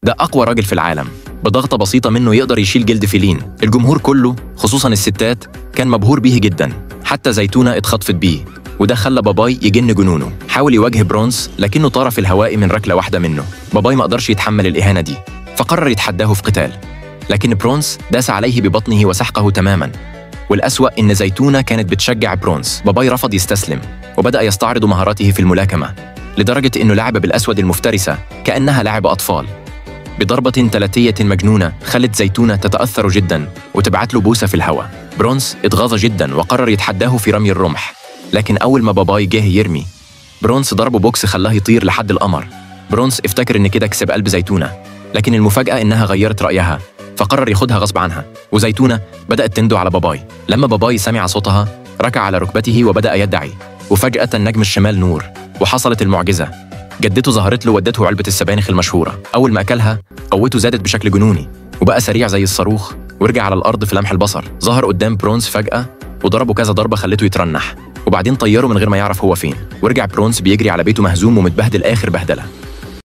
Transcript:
ده أقوى راجل في العالم، بضغطة بسيطة منه يقدر يشيل جلد فيلين. الجمهور كله خصوصا الستات كان مبهور بيه جدا، حتى زيتونة اتخطفت بيه، وده خلى باباي يجن جنونه. حاول يواجه برونز لكنه طار في الهواء من ركلة واحدة منه. باباي ما قدرش يتحمل الإهانة دي، فقرر يتحداه في قتال، لكن برونز داس عليه ببطنه وسحقه تماما. والأسوأ إن زيتونة كانت بتشجع برونز. باباي رفض يستسلم وبدأ يستعرض مهاراته في الملاكمة، لدرجة إنه لعب بالأسود المفترسة كأنها لعب أطفال. بضربة ثلاثية مجنونة خلت زيتونة تتأثر جدا وتبعت له بوسة في الهواء. برونز اتغاظ جدا وقرر يتحداه في رمي الرمح، لكن أول ما باباي جه يرمي، برونز ضربه بوكس خلاه يطير لحد القمر. برونز افتكر إن كده كسب قلب زيتونة، لكن المفاجأة إنها غيرت رأيها، فقرر ياخدها غصب عنها. وزيتونة بدأت تندو على باباي. لما باباي سمع صوتها ركع على ركبته وبدأ يدعي، وفجأة النجم الشمال نور، وحصلت المعجزة. جدته ظهرت له وادته علبة السبانخ المشهورة. أول ما أكلها قوته زادت بشكل جنوني، وبقى سريع زي الصاروخ، ورجع على الأرض في لمح البصر. ظهر قدام برونز فجأة وضربه كذا ضربة خلته يترنح، وبعدين طيره من غير ما يعرف هو فين. ورجع برونز بيجري على بيته مهزوم ومتبهدل آخر بهدلة.